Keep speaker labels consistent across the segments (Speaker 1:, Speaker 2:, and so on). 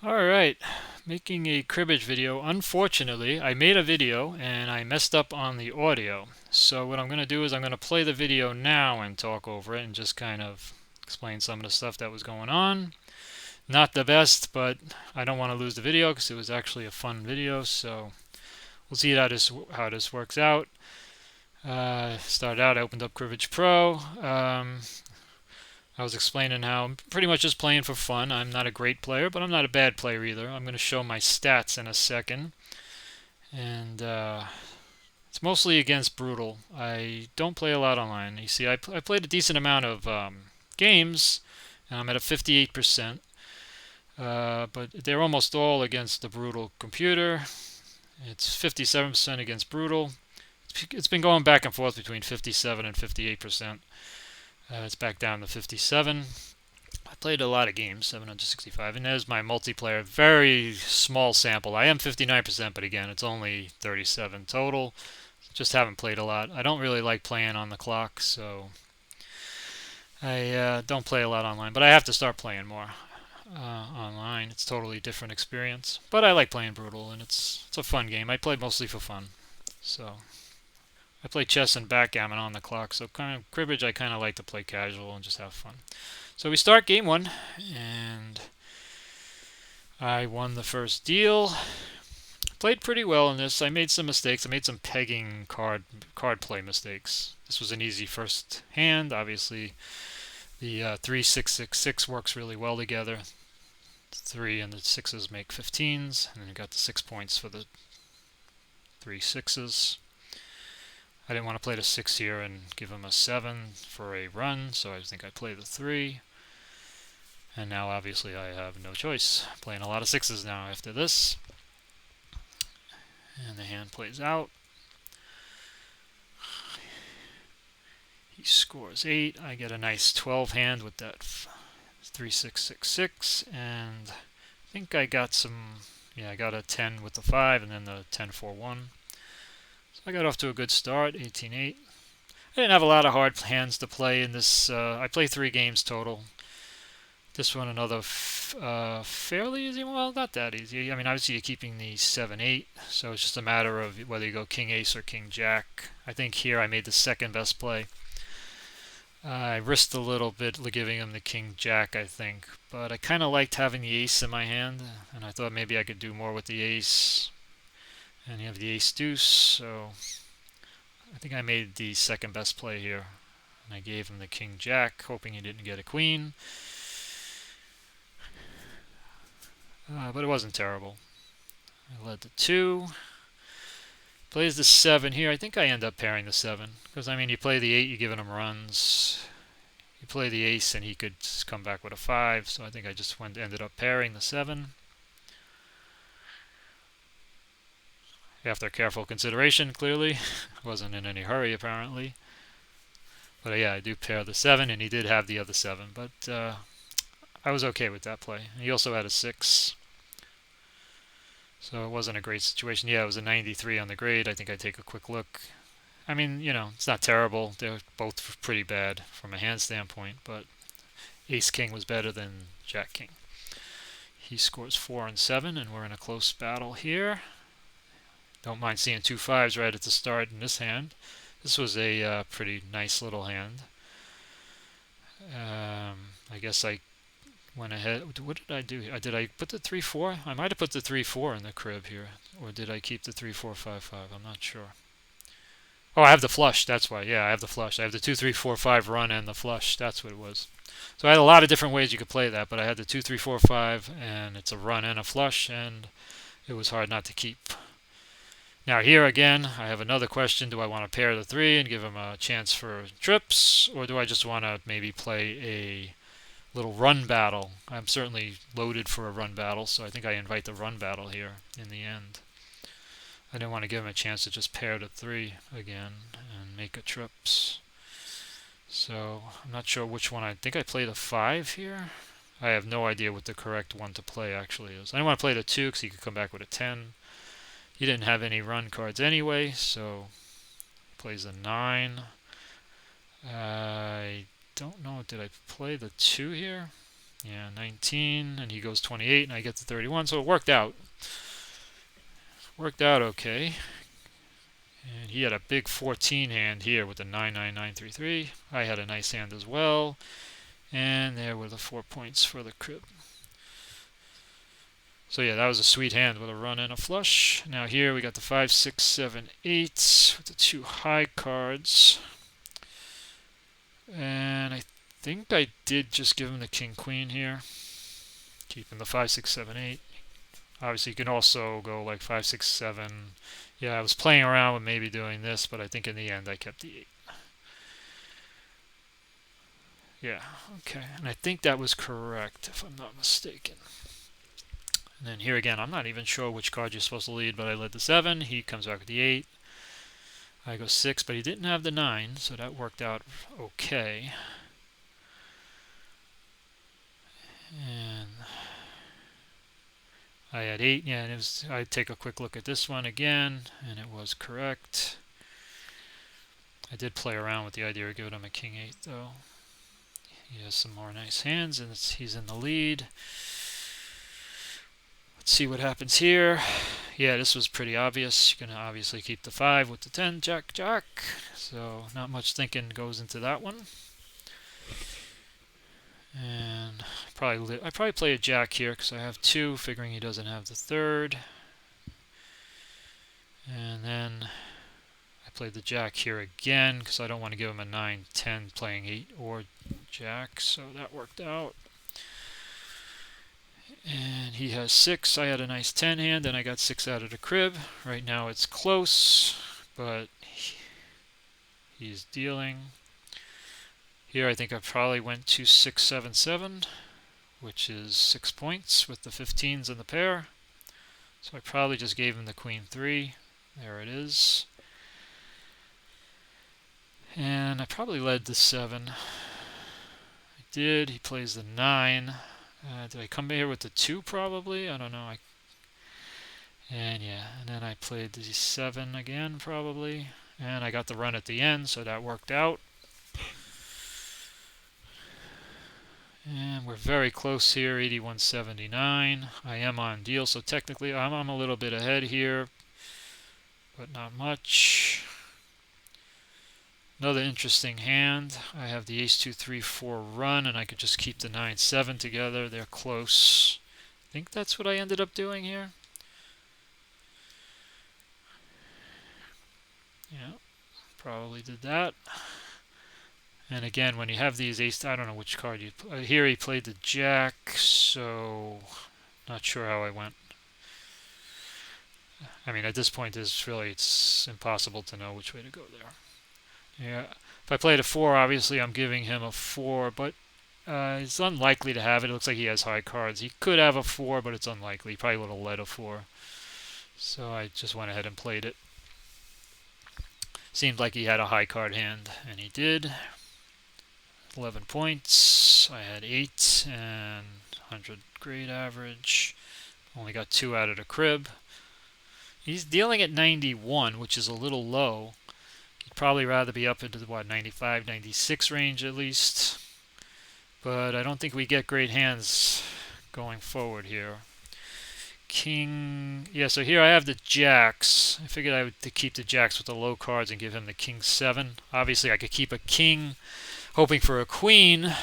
Speaker 1: Alright, making a cribbage video. Unfortunately, I made a video and I messed up on the audio. So what I'm going to do is I'm going to play the video now and talk over it and just kind of explain some of the stuff that was going on. Not the best, but I don't want to lose the video because it was actually a fun video. So we'll see how this works out. Started out, I opened up Cribbage Pro. I was explaining how I'm pretty much just playing for fun. I'm not a great player, but I'm not a bad player either. I'm going to show my stats in a second. And it's mostly against Brutal. I don't play a lot online. You see, I played a decent amount of games, and I'm at a 58%. But they're almost all against the Brutal computer. It's 57% against Brutal. It's been going back and forth between 57 and 58%. It's back down to 57. I played a lot of games, 765, and there's my multiplayer. Very small sample. I am 59%, but again, it's only 37 total. Just haven't played a lot. I don't really like playing on the clock, so I don't play a lot online. But I have to start playing more online. It's a totally different experience. But I like playing Brutal, and it's a fun game. I play mostly for fun. So I play chess and backgammon on the clock, so kind of cribbage I kind of like to play casual and just have fun. So we start game one, and I won the first deal. Played pretty well in this. I made some mistakes. I made some pegging card play mistakes. This was an easy first hand. Obviously, the 3-6-6-6 works really well together. The 3 and the 6s make 15s, and then you got the 6 points for the 3 6s. I didn't want to play the 6 here and give him a 7 for a run, so I think I play the 3. And now obviously I have no choice. Playing a lot of 6s now after this. And the hand plays out. He scores 8. I get a nice 12 hand with that 3-6-6-6. And I think I got some, yeah, I got a 10 with the 5 and then the 10-4-1. So I got off to a good start, 18-8. I didn't have a lot of hard hands to play in this. I played 3 games total. This one another fairly easy. Well, not that easy. I mean, obviously you're keeping the 7-8, so it's just a matter of whether you go King Ace or King Jack. I think here I made the second best play. I risked a little bit giving him the King Jack, I think, but I kind of liked having the Ace in my hand, and I thought maybe I could do more with the Ace. And you have the Ace Deuce, so I think I made the second best play here. And I gave him the King Jack, hoping he didn't get a Queen. But it wasn't terrible. I led the 2. Plays the 7 here. I think I end up pairing the 7. Because, I mean, you play the 8, you're giving him runs. You play the ace, and he could come back with a 5. So I think I just ended up pairing the 7. After careful consideration, clearly. Wasn't in any hurry, apparently. But yeah, I do pair the 7, and he did have the other 7. But I was okay with that play. He also had a 6. So it wasn't a great situation. Yeah, it was a 93 on the grade. I think I take a quick look. I mean, it's not terrible. They're both pretty bad from a hand standpoint, but Ace King was better than Jack King. He scores 4 and 7, and we're in a close battle here. Don't mind seeing 2 5s right at the start in this hand. This was a pretty nice little hand. I guess I went ahead. What did I do? Did I put the 3-4? I might have put the 3-4 in the crib here. Or did I keep the 3-4-5-5? I'm not sure. Oh, I have the flush. That's why. Yeah, I have the flush. I have the 2-3-4-5 run and the flush. That's what it was. So I had a lot of different ways you could play that, but I had the 2-3-4-5, and it's a run and a flush, and it was hard not to keep. Now here again, I have another question. Do I want to pair the 3 and give him a chance for trips, or do I just want to maybe play a little run battle? I'm certainly loaded for a run battle, so I think I invite the run battle here in the end. I didn't want to give him a chance to just pair the 3 again and make a trips. So I'm not sure which one. I think I played a 5 here. I have no idea what the correct one to play actually is. I didn't want to play the 2 because he could come back with a 10. He didn't have any run cards anyway, so he plays a 9. I don't know. Did I play the 2 here? Yeah, 19, and he goes 28, and I get to 31, so it worked out. Worked out okay. And he had a big 14 hand here with the 99933. I had a nice hand as well. And there were the 4 points for the crib. So yeah, that was a sweet hand with a run and a flush. Now here we got the 5, 6, 7, 8 with the 2 high cards. And I think I did just give him the king queen here. Keeping the 5, 6, 7, 8. Obviously you can also go like 5, 6, 7. Yeah, I was playing around with maybe doing this, but I think in the end I kept the 8. Yeah, okay. And I think that was correct, if I'm not mistaken. And then here again, I'm not even sure which card you're supposed to lead, but I led the 7. He comes back with the 8. I go 6, but he didn't have the 9, so that worked out okay. And I had 8, yeah, and it was, I'd take a quick look at this one again, and it was correct. I did play around with the idea of giving him a king 8, though. He has some more nice hands, and he's in the lead. Let's see what happens here. Yeah, this was pretty obvious. You're going to obviously keep the 5 with the 10, jack, jack. So not much thinking goes into that one. And I probably play a jack here because I have 2, figuring he doesn't have the 3rd. And then I played the jack here again because I don't want to give him a 9, 10 playing 8 or jack. So that worked out. And he has 6. I had a nice 10 hand, and I got 6 out of the crib. Right now it's close, but he's dealing. Here I think I probably went to 6, 7, 7, which is 6 points with the 15s in the pair. So I probably just gave him the queen 3. There it is. And I probably led the 7. I did. He plays the 9. Did I come here with the 2 probably? I don't know. And yeah, and then I played the 7 again probably. And I got the run at the end, so that worked out. And we're very close here, 81.79. I am on deal, so technically I'm a little bit ahead here, but not much. Another interesting hand. I have the ace 2, 3, 4 run, and I could just keep the 9, 7 together. They're close. I think that's what I ended up doing here. Yeah, probably did that. And again, when you have these ace, I don't know which card you here he played the jack, so not sure how I went. I mean, at this point, it's impossible to know which way to go there. Yeah, if I played a 4, obviously I'm giving him a 4, but it's unlikely to have it. It looks like he has high cards. He could have a 4, but it's unlikely. He probably would have led a 4. So I just went ahead and played it. Seemed like he had a high card hand, and he did. 11 points. I had 8 and 100 grade average. Only got 2 out of the crib. He's dealing at 91, which is a little low. He'd probably rather be up into the 95, 96 range at least. But I don't think we get great hands going forward here. King, yeah, so here I have the jacks. I figured I would keep the jacks with the low cards and give him the king 7. Obviously I could keep a king, hoping for a queen,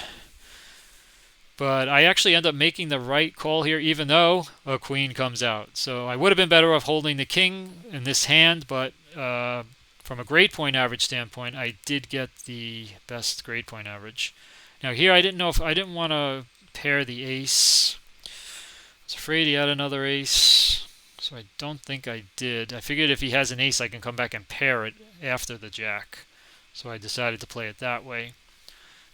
Speaker 1: but I actually end up making the right call here, even though a queen comes out. So I would have been better off holding the king in this hand, but from a grade point average standpoint, I did get the best grade point average. Now here I didn't want to pair the ace. I was afraid he had another ace, so I don't think I did. I figured if he has an ace, I can come back and pair it after the jack. So I decided to play it that way,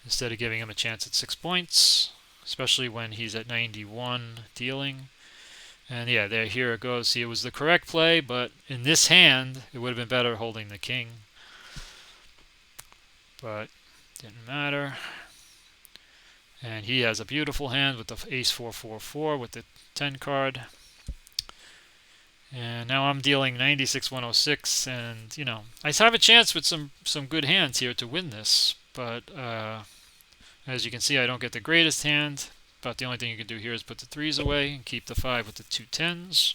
Speaker 1: instead of giving him a chance at 6 points, especially when he's at 91 dealing. And yeah, here it goes. See, it was the correct play, but in this hand, it would have been better holding the king. But didn't matter. And he has a beautiful hand with the ace 4, 4, 4 with the 10 card. And now I'm dealing 96, 106, and you know, I have a chance with some good hands here to win this, but as you can see, I don't get the greatest hand, About the only thing you can do here is put the 3s away and keep the 5 with the 2 10s.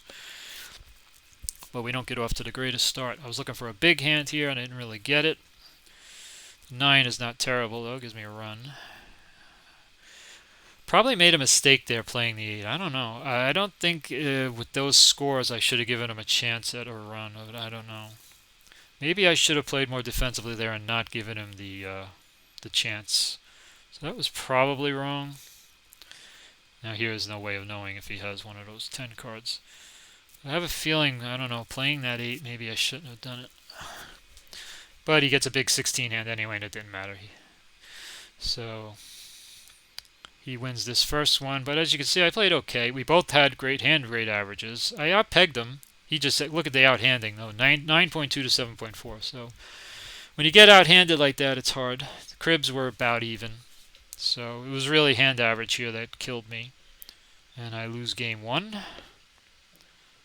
Speaker 1: But we don't get off to the greatest start. I was looking for a big hand here and I didn't really get it. 9 is not terrible though, it gives me a run. Probably made a mistake there playing the 8. I don't know. I don't think with those scores I should have given him a chance at a run. I don't know. Maybe I should have played more defensively there and not given him the chance. So that was probably wrong. Now here's no way of knowing if he has one of those 10 cards. I have a feeling, I don't know, playing that 8, maybe I shouldn't have done it. But he gets a big 16 hand anyway, and it didn't matter. So he wins this first one. But as you can see, I played okay. We both had great hand rate averages. I outpegged him. He just said, look at the outhanding, though, 9.2 to 7.4. So when you get outhanded like that, it's hard. The cribs were about even. So it was really hand average here that killed me. And I lose game 1.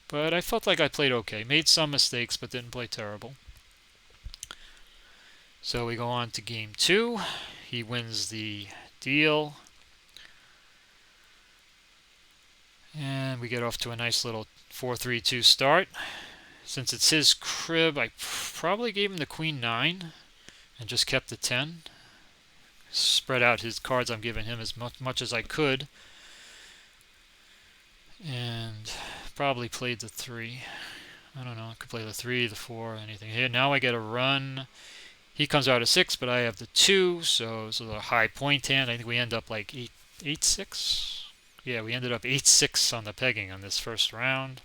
Speaker 1: But I felt like I played okay. Made some mistakes, but didn't play terrible. So we go on to game 2. He wins the deal. And we get off to a nice little 4-3-2 start. Since it's his crib, I probably gave him the queen 9 and just kept the 10. Spread out his cards I'm giving him as much as I could. And probably played the 3. I don't know, I could play the 3, the 4, anything. Here, now I get a run. He comes out a 6, but I have the 2, so it's a high point hand. I think we end up like 8-6. Yeah, we ended up 8-6 on the pegging on this first round.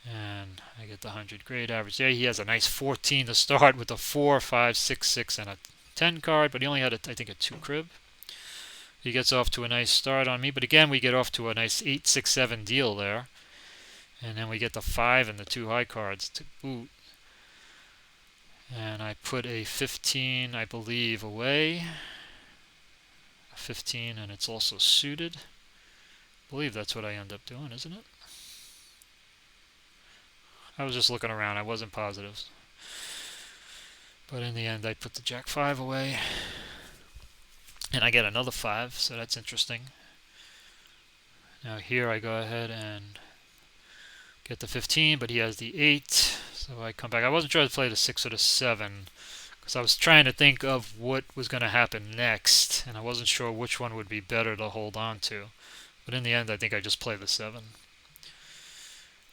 Speaker 1: And I get the 100 grade average. Yeah, he has a nice 14 to start with a 4, 5, 6, 6, and a 10 card, but he only had, I think, a 2 crib. He gets off to a nice start on me, but again, we get off to a nice 8-6-7 deal there. And then we get the 5 and the 2 high cards to boot. And I put a 15, I believe, away. A 15, and it's also suited. I believe that's what I end up doing, isn't it? I was just looking around, I wasn't positive. But in the end, I put the Jack 5 away. And I get another 5, so that's interesting. Now here I go ahead and get the 15, but he has the 8. So I come back. I wasn't trying to play the 6 or the 7, because I was trying to think of what was going to happen next, and I wasn't sure which one would be better to hold on to. But in the end, I think I just play the 7.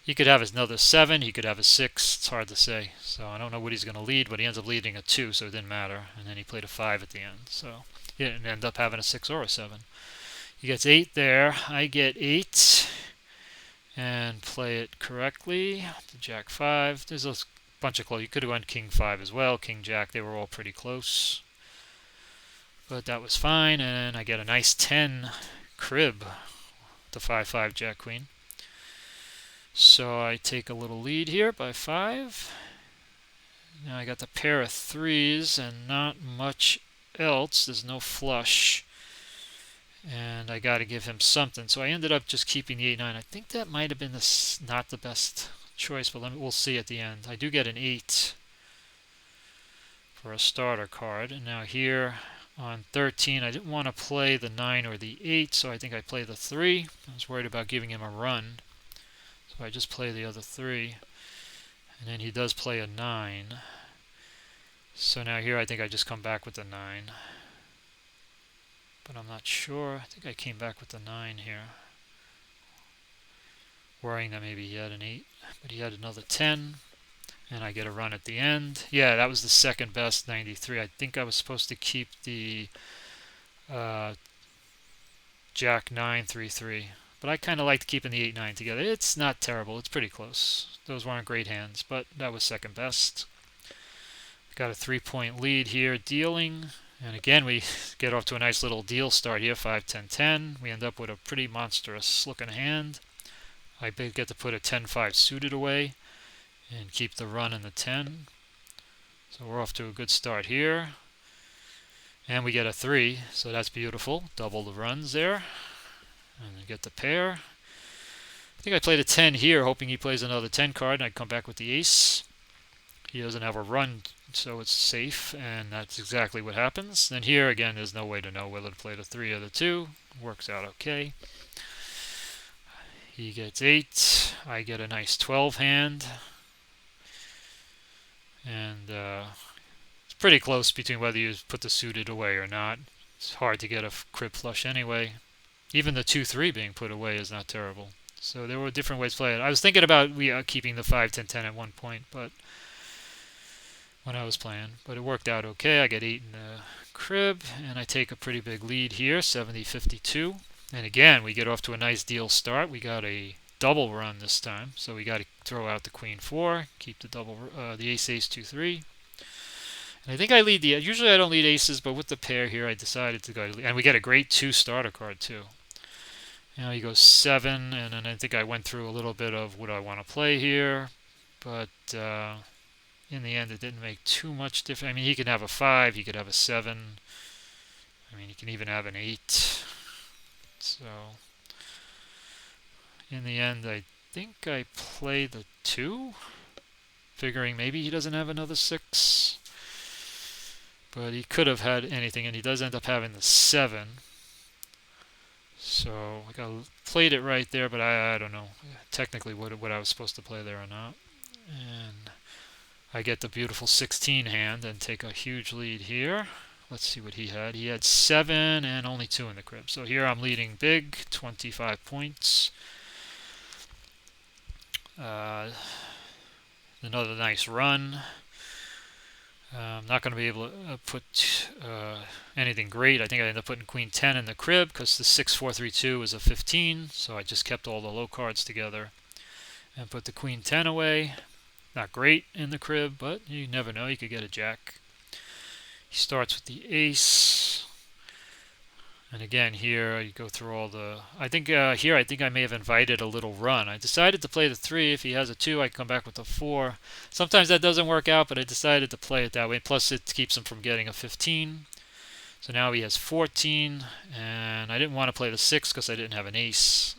Speaker 1: He could have another 7, he could have a 6, it's hard to say. So I don't know what he's going to lead, but he ends up leading a 2, so it didn't matter. And then he played a 5 at the end, so he didn't end up having a 6 or a 7. He gets 8 there, I get 8, and play it correctly. The Jack 5, there's a bunch of close. You could have went King 5 as well, King Jack, they were all pretty close. But that was fine, and I get a nice 10 crib, the 5-5 Jack Queen. So I take a little lead here by 5. Now I got the pair of 3s and not much else. There's no flush. And I got to give him something. So I ended up just keeping the 8-9. I think that might have been not the best choice, but we'll see at the end. I do get an 8 for a starter card. And now here on 13, I didn't want to play the 9 or the 8, so I think I play the 3. I was worried about giving him a run. So I just play the other 3, and then he does play a 9. So now here I think I just come back with the 9. But I'm not sure. I think I came back with the 9 here. Worrying that maybe he had an 8, but he had another 10. And I get a run at the end. Yeah, that was the second best, 93. I think I was supposed to keep the Jack 9, 3-3. But I kind of liked keeping the 8-9 together. It's not terrible. It's pretty close. Those weren't great hands, but that was second best. Got a 3-point lead here, dealing. And again, we get off to a nice little deal start here, 5-10-10. We end up with a pretty monstrous looking hand. I get to put a 10-5 suited away and keep the run in the 10. So we're off to a good start here. And we get a 3, so that's beautiful. Double the runs there. And I get the pair. I think I played a 10 here, hoping he plays another 10 card, and I'd come back with the ace. He doesn't have a run, so it's safe, and that's exactly what happens. Then here again, there's no way to know whether to play the 3 or the 2. Works out okay. He gets 8. I get a nice 12 hand, and it's pretty close between whether you put the suited away or not. It's hard to get a crib flush anyway. Even the 2-3 being put away is not terrible. So there were different ways to play it. I was thinking about keeping the 5-10-10 at one point, but when I was playing, but it worked out okay. I get 8 in the crib, and I take a pretty big lead here, 70-52. And again, we get off to a nice deal start. We got a double run this time, so we got to throw out the queen 4, keep the the ace 2-3. And I think I lead the. Usually I don't lead aces, but with the pair here, I decided to go. And we get a great 2 starter card too. Now he goes 7, and then I think I went through a little bit of what I want to play here, but in the end it didn't make too much difference. I mean, he could have a 5, he could have a 7. I mean, he can even have an 8. So in the end, I think I play the 2, figuring maybe he doesn't have another 6. But he could have had anything, and he does end up having the 7. So I played it right there, but I don't know technically what I was supposed to play there or not. And I get the beautiful 16 hand and take a huge lead here. Let's see what he had. He had 7 and only 2 in the crib. So here I'm leading big, 25 points. Another nice run. I'm not going to be able to put anything great. I think I ended up putting queen 10 in the crib because the 6-4-3-2 is a 15. So I just kept all the low cards together and put the queen 10 away. Not great in the crib, but you never know. You could get a jack. He starts with the ace. And again, here you go through all the... I think here I think I may have invited a little run. I decided to play the 3. If he has a 2, I can come back with a 4. Sometimes that doesn't work out, but I decided to play it that way. Plus, it keeps him from getting a 15. So now he has 14. And I didn't want to play the 6 because I didn't have an ace.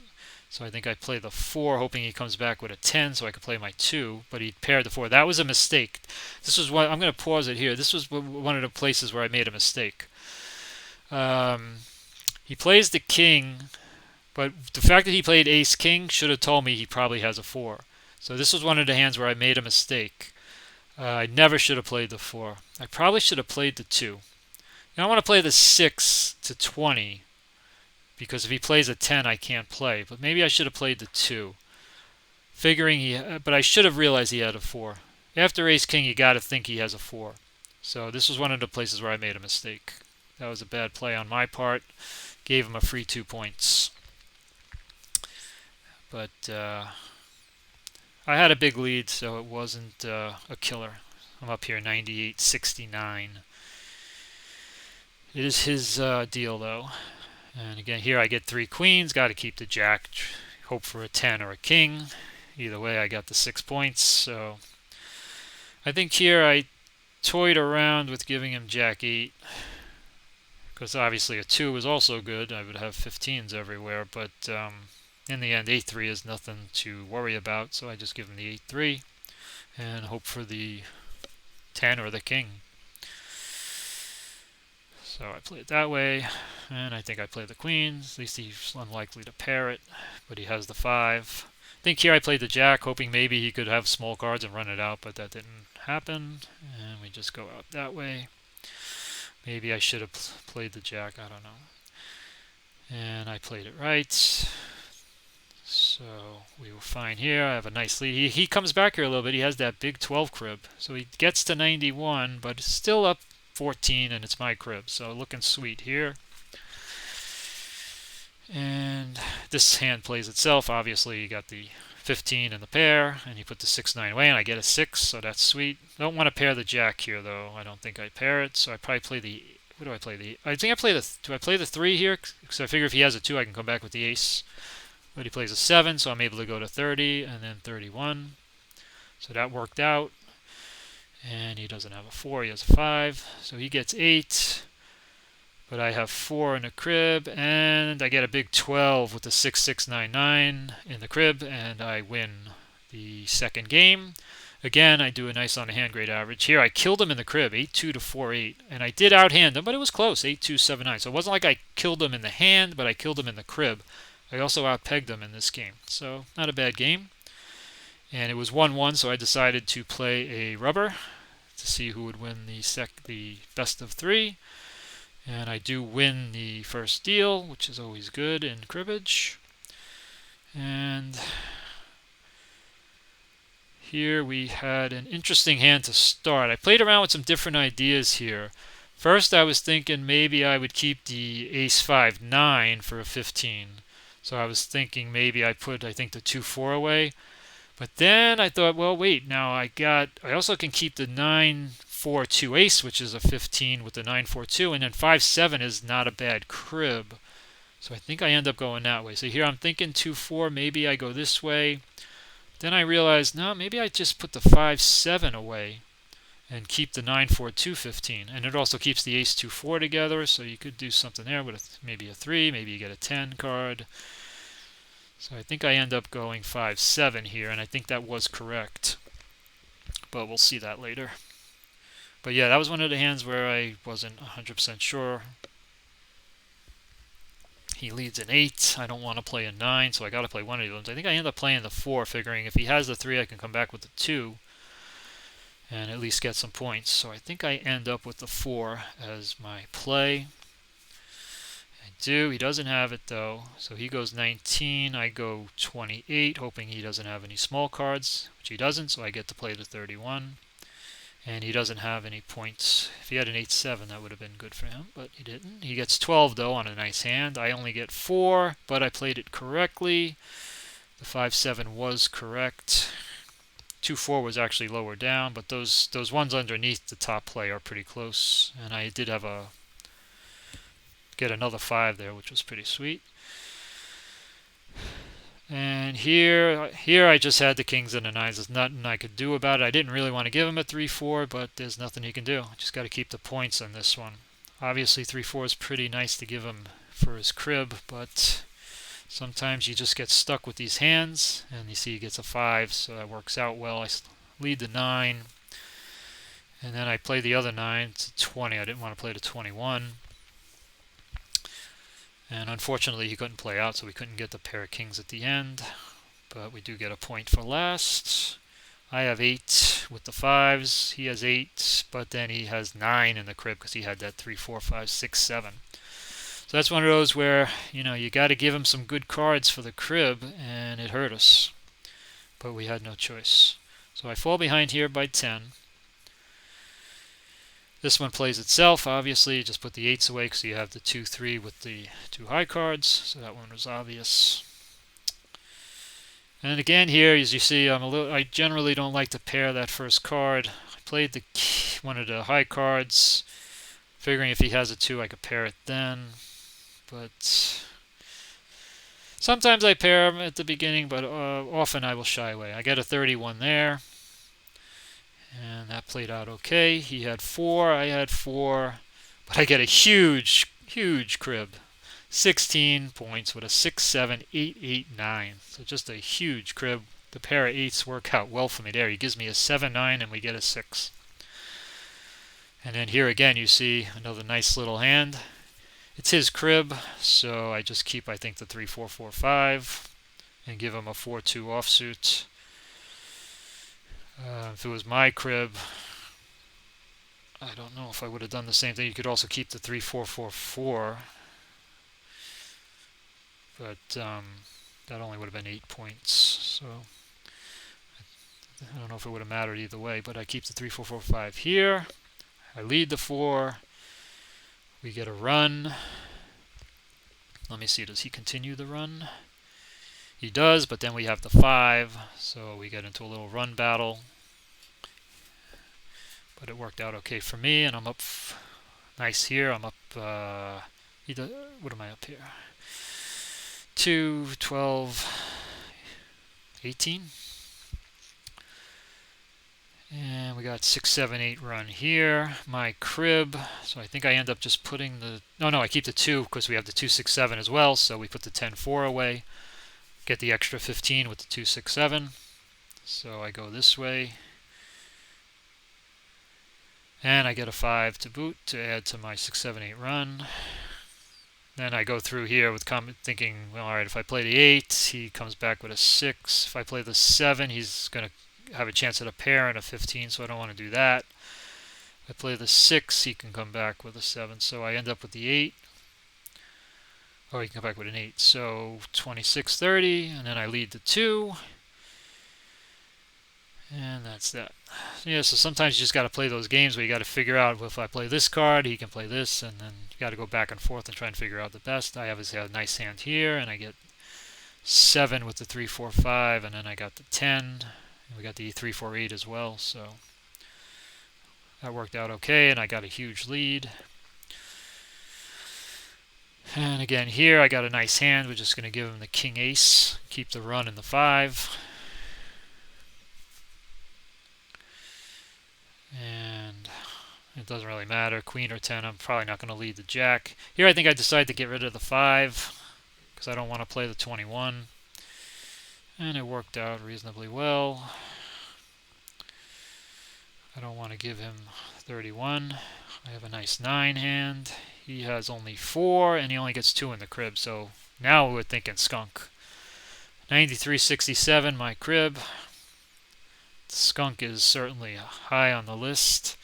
Speaker 1: So I think I play the 4, hoping he comes back with a 10 so I could play my 2. But he paired the 4. That was a mistake. This was what I'm going to pause it here. This was one of the places where I made a mistake. He plays the king, but the fact that he played ace-king should have told me he probably has a 4. So this was one of the hands where I made a mistake. I never should have played the 4. I probably should have played the 2. Now I want to play the 6 to 20, because if he plays a 10, I can't play. But maybe I should have played the 2, figuring but I should have realized he had a 4. After ace-king, you got to think he has a 4. So this was one of the places where I made a mistake. That was a bad play on my part. Gave him a free 2 points. But I had a big lead, so it wasn't a killer. I'm up here 98-69. It is his deal, though. And again, here I get 3 queens. Got to keep the jack. Hope for a 10 or a king. Either way, I got the 6 points. So I think here I toyed around with giving him jack 8. Because obviously a 2 is also good. I would have 15s everywhere, but in the end 8-3 is nothing to worry about, so I just give him the 8-3 and hope for the 10 or the king. So I play it that way, and I think I play the queens. At least he's unlikely to pair it, but he has the 5. I think here I played the jack, hoping maybe he could have small cards and run it out, but that didn't happen, and we just go out that way. Maybe I should have played the jack, I don't know. And I played it right. So we were fine here. I have a nice lead. He comes back here a little bit. He has that big 12 crib. So he gets to 91, but it's still up 14, and it's my crib. So looking sweet here. And this hand plays itself. Obviously, you got the 15 in the pair, and you put the 6-9 away, and I get a 6, so that's sweet. Don't want to pair the jack here, though. I don't think I pair it, so I probably play the... What do I play? I think I play the... Do I play the 3 here? Because I figure if he has a 2, I can come back with the ace. But he plays a 7, so I'm able to go to 30, and then 31. So that worked out. And he doesn't have a 4, he has a 5. So he gets 8. But I have 4 in the crib, and I get a big 12 with the 6-6-9-9 in the crib, and I win the second game. Again, I do a nice on the hand grade average. Here, I killed him in the crib, 8-2 to 4-8. And I did outhand him, but it was close, 8-2, 7-9. So it wasn't like I killed him in the hand, but I killed him in the crib. I also outpegged him in this game. So not a bad game. And it was 1-1, so I decided to play a rubber to see who would win the best of 3. And I do win the first deal, which is always good in cribbage. And here we had an interesting hand to start. I played around with some different ideas here. First, I was thinking maybe I would keep the ace-5-9 for a 15. So I was thinking maybe I put, I think, the 2-4 away. But then I thought, well, wait, now I also can keep the 9-4-2 ace, which is a 15 with the 9-4-2, and then 5-7 is not a bad crib. So I think I end up going that way. So here I'm thinking 2-4, maybe I go this way. Then I realized, no, maybe I just put the 5-7 away and keep the 9-4-2 15. And it also keeps the ace-2-4 together, so you could do something there with maybe a 3, maybe you get a 10 card. So I think I end up going 5-7 here, and I think that was correct. But we'll see that later. But yeah, that was one of the hands where I wasn't 100% sure. He leads an 8. I don't want to play a 9, so I got to play one of these. I think I end up playing the 4, figuring if he has the 3, I can come back with the 2 and at least get some points. So I think I end up with the 4 as my play. I do. He doesn't have it, though. So he goes 19. I go 28, hoping he doesn't have any small cards, which he doesn't, so I get to play the 31. And he doesn't have any points. If he had an 8-7, that would have been good for him, but he didn't. He gets 12, though, on a nice hand. I only get 4, but I played it correctly. The 5-7 was correct. 2-4 was actually lower down, but those ones underneath the top play are pretty close. And I did have get another 5 there, which was pretty sweet. And here I just had the kings and the 9s. There's nothing I could do about it. I didn't really want to give him a 3-4, but there's nothing he can do. Just got to keep the points on this one. Obviously 3-4 is pretty nice to give him for his crib, but sometimes you just get stuck with these hands. And you see he gets a 5, so that works out well. I lead the 9, and then I play the other 9 to 20. I didn't want to play to 21. And unfortunately he couldn't play out, so we couldn't get the pair of kings at the end. But we do get a point for last. I have 8 with the 5s. He has 8, but then he has 9 in the crib because he had that 3, 4, 5, 6, 7. So that's one of those where, you got to give him some good cards for the crib, and it hurt us. But we had no choice. So I fall behind here by 10. This one plays itself, obviously. Just put the 8s away because you have the 2-3 with the 2 high cards. So that one was obvious. And again here, as you see, I generally don't like to pair that first card. I played one of the high cards, figuring if he has a 2, I could pair it then. But sometimes I pair them at the beginning, but often I will shy away. I get a 31 there. And that played out okay. He had 4, I had 4, but I get a huge crib. 16 points with a 6, 7, 8, 8, 9. So just a huge crib. The pair of 8s work out well for me there. He gives me a 7, 9, and we get a 6. And then here again you see another nice little hand. It's his crib, so I just keep, I think, the 3, 4, 4, 5 and give him a 4, 2 offsuit. If it was my crib, I don't know if I would have done the same thing. You could also keep the 3, 4, 4, 4, but that only would have been 8 points. So I don't know if it would have mattered either way, but I keep the 3, 4, 4, 5 here. I lead the 4. We get a run. Let me see, does he continue the run? He does, but then we have the 5, so we get into a little run battle. But it worked out okay for me, and I'm up nice here. I'm up, what am I up here? 2, 12, 18. And we got 6, 7, 8 run here. My crib, so I think I end up just putting the... No, I keep the 2 because we have the 2, 6, 7 as well, so we put the 10, 4 away. Get the extra 15 with the 2, 6, 7. So I go this way. And I get a 5 to boot to add to my 6, 7, 8 run. Then I go through here with thinking, well, alright, if I play the 8, he comes back with a 6. If I play the 7, he's going to have a chance at a pair and a 15, so I don't want to do that. If I play the 6, he can come back with a 7, so I end up with the 8. Oh, he can come back with an 8. So 26, 30, and then I lead the 2. And that's that. Yeah, so sometimes you just got to play those games where you got to figure out, well, if I play this card, he can play this, and then you got to go back and forth and try and figure out the best. I obviously have a nice hand here, and I get 7 with the 3, 4, 5, and then I got the 10, and we got the 3, 4, 8 as well, so that worked out okay, and I got a huge lead. And again, here I got a nice hand. We're just going to give him the king ace, keep the run in the 5. And it doesn't really matter, queen or 10. I'm probably not going to lead the jack. Here I think I decided to get rid of the 5 because I don't want to play the 21. And it worked out reasonably well. I don't want to give him 31. I have a nice 9 hand. He has only 4 and he only gets 2 in the crib, so now we're thinking skunk. 93.67 my crib. The skunk is certainly high on the list.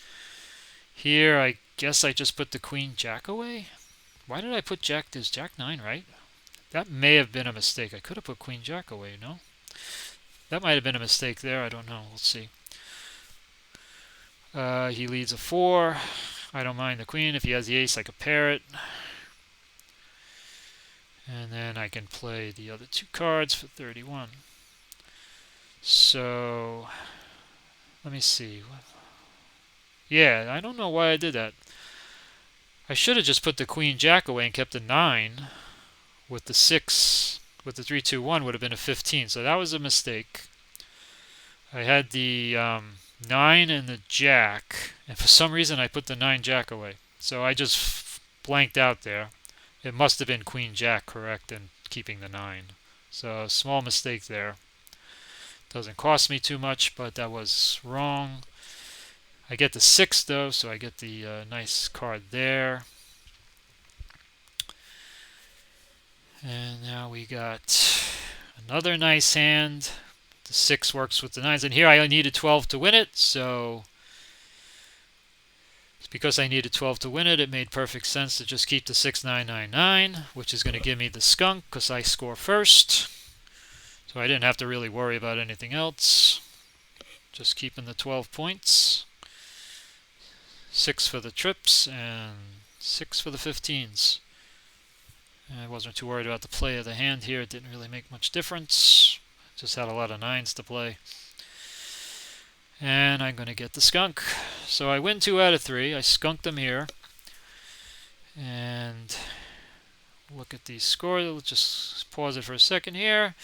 Speaker 1: Here I guess I just put the queen jack away. Why did I put jack? There's jack 9, right? That may have been a mistake. I could have put queen jack away, no? That might have been a mistake there. I don't know. We'll see. He leads a 4. I don't mind the queen. If he has the ace, I could pair it. And then I can play the other 2 cards for 31. So, let me see. Yeah, I don't know why I did that. I should have just put the queen jack away and kept the 9 with the 6. With the 3, 2, 1 would have been a 15. So that was a mistake. I had the 9 and the jack, and for some reason I put the 9 jack away. So I just blanked out there. It must have been queen jack correct and keeping the 9. So a small mistake there. Doesn't cost me too much, but that was wrong. I get the 6 though, so I get the nice card there. And now we got another nice hand. The 6 works with the 9s, and here I needed 12 to win it, so because I needed 12 to win it, it made perfect sense to just keep the 6999, which is going to give me the skunk because I score first. So I didn't have to really worry about anything else. Just keeping the 12 points. 6 for the trips and 6 for the 15s. I wasn't too worried about the play of the hand here. It didn't really make much difference. Just had a lot of 9s to play. And I'm going to get the skunk. So I win 2 out of 3. I skunked them here. And look at the score. Let's just pause it for a second here.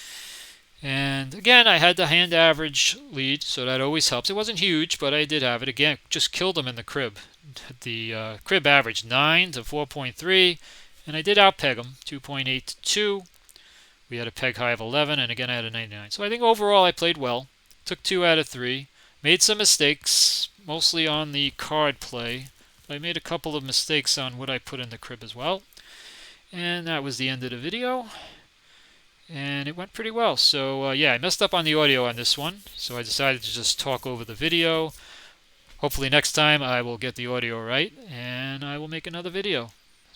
Speaker 1: And again, I had the hand average lead, so that always helps. It wasn't huge, but I did have it. Again, just killed them in the crib. The crib average 9 to 4.3, and I did outpeg them 2.8 to 2. We had a peg high of 11, and again I had a 99. So I think overall I played well. Took 2 out of 3. Made some mistakes, mostly on the card play. I made a couple of mistakes on what I put in the crib as well. And that was the end of the video. And it went pretty well. So yeah, I messed up on the audio on this one, so I decided to just talk over the video. Hopefully next time I will get the audio right, and I will make another video.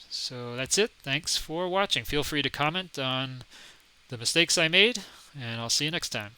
Speaker 1: So that's it. Thanks for watching. Feel free to comment on the mistakes I made, and I'll see you next time.